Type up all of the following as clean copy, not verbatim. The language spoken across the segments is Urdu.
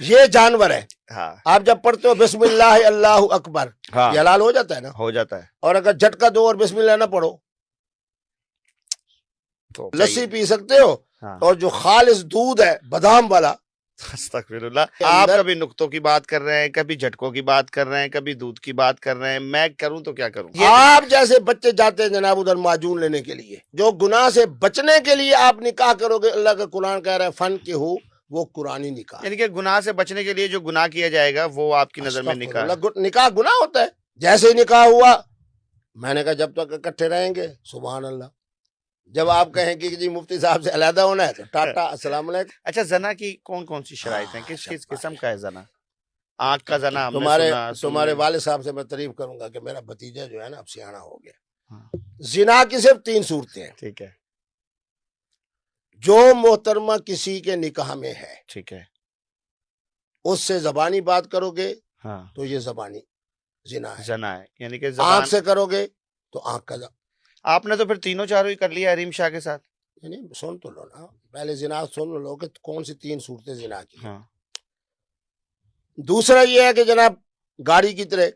یہ جانور ہے. ہاں آپ جب پڑھتے ہو بسم اللہ اللہ اکبر ہاں یہ حلال ہو جاتا ہے نا. ہو جاتا ہے اور اگر جھٹکا دو اور بسم اللہ نہ پڑھو تو لسی پی سکتے ہو. ہاں اور جو خالص دودھ ہے بادام والا استغفر اللہ. کے آپ اندر- کبھی نقطوں کی بات کر رہے ہیں, کبھی جھٹکوں کی بات کر رہے ہیں, کبھی دودھ کی بات کر رہے ہیں. میں کروں تو کیا کروں؟ آپ جیسے بچے جاتے ہیں جناب ادھر معجون لینے کے لیے, جو گناہ سے بچنے کے لیے آپ نکاح کرو گے. اللہ کا قرآن کہہ رہا ہے فن کے ہو وہ قرآنی نکاح ہے. یعنی کہ گناہ سے بچنے کے لیے جو گناہ کیا جائے گا وہ آپ کی نظر میں استغفر نکاح ہے. اللہ, نکاح گناہ ہوتا ہے. جیسے ہی نکاح ہوا میں نے کہا جب تک اکٹھے رہیں گے سبحان اللہ. جب آپ کہیں کہ جی مفتی صاحب سے علیحدہ ہونا ہے تو ٹاٹا السلام علیکم. اچھا زنا کی کون کون سی شرائط ہیں؟ کس کس قسم کا ہے زنا؟ آنکھ کا زنا ہم نے تمہارے سنا والد صاحب سے میں تعریف کروں گا کہ میرا بھتیجا جو ہے نا اب سیاح ہو گیا. ہاں، زنا کی صرف 3 صورتیں ہیں. ٹھیک ہے جو محترمہ کسی کے نکاح میں ہے ٹھیک ہے. اس سے زبانی بات کرو گے ہاں تو یہ زبانی زنا ہے. زنا ہے یعنی کہ زبان. آنکھ سے کرو گے تو آنکھ کا آپ نے تو پھر تینوں چاروں ہی کر لیا حریم شاہ کے ساتھ. یعنی سن تو لو نا, پہلے زنا سن لو کہ کون سی 3 صورتیں زنا کی. ہاں دوسرا یہ ہے کہ جناب گاڑی کی طرح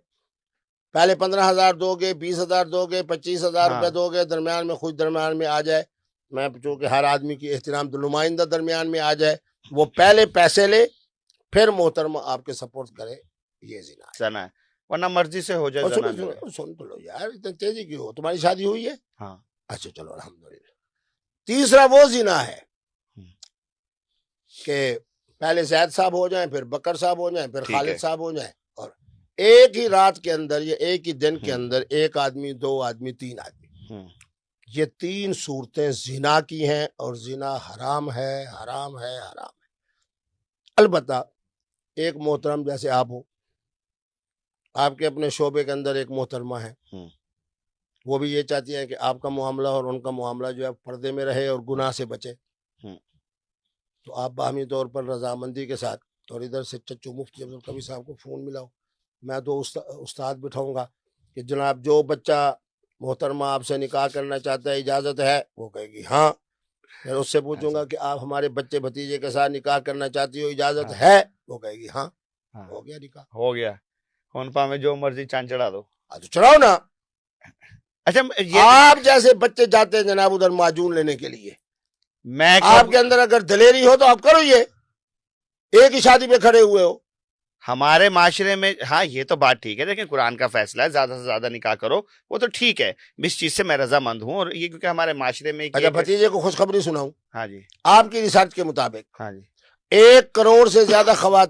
پہلے 15,000 دو گے, 20,000 دو گے, 25,000 روپے دو گے, درمیان میں خوش درمیان میں آ جائے. میں چونکہ ہر آدمی کی احترام تو نمائندہ درمیان میں آ جائے, وہ پہلے پیسے لے پھر محترمہ آپ کے سپورٹ کرے, یہ زنا ہے. زنا ہے, ورنہ مرضی سے ہو جائے اور زنا سنو نہیں ہے. سنو سن تو لو یار, اتنی تیزی کیوں ہو؟ تمہاری شادی ہوئی ہے؟ ہاں اچھا چلو الحمدللہ. تیسرا وہ زنا ہے کہ پہلے زید صاحب ہو جائیں, پھر بکر صاحب ہو جائیں, پھر ٹھیک ہے. خالد صاحب ہو جائیں, اور ایک ہی رات کے اندر یا ایک ہی دن کے اندر ایک آدمی, 2 آدمی, 3 آدمی. ہوں. یہ 3 صورتیں زنا کی ہیں اور زنا حرام ہے حرام ہے حرام ہے. البتہ ایک محترم جیسے آپ ہو, آپ کے اپنے شعبے کے اندر ایک محترمہ ہے, ہوں. وہ بھی یہ چاہتی ہے کہ آپ کا معاملہ اور ان کا معاملہ جو ہے پردے میں رہے اور گناہ سے بچے. ہوں. تو آپ باہمی طور پر رضامندی کے ساتھ, اور ادھر سے چچو مفتی عبدالقوی صاحب کو فون ملاؤ, میں تو استاد بٹھاؤں گا کہ جناب جو بچہ محترمہ آپ سے نکاح کرنا چاہتا ہے اجازت ہے؟ وہ کہے گی ہاں. پھر اس سے پوچھوں گا کہ آپ ہمارے بچے بھتیجے کے ساتھ نکاح کرنا چاہتی ہو اجازت ہے؟ وہ کہے گی ہاں. ہو گیا نکاح. ہو گیا. ان پا میں جو مرضی چاند چڑھا دو. تو چڑھاؤ نا. اچھا یہ آپ جیسے بچے جاتے ہیں جناب ادھر معجون لینے کے لیے, میں آپ کے اندر اگر دلیری ہو تو آپ کرو. یہ ایک ہی شادی پہ کھڑے ہوئے ہو. ہمارے معاشرے میں, ہاں یہ تو بات ٹھیک ہے, لیکن قرآن کا فیصلہ ہے زیادہ سے زیادہ نکاح کرو, وہ تو ٹھیک ہے, اس چیز سے میں رضامند ہوں. اور یہ کیونکہ ہمارے معاشرے میں اچھا بھتیجے کو خوشخبری سناؤں. ہاں جی آپ کی ریسرچ کے مطابق ہاں جی 1 کروڑ سے زیادہ خواتین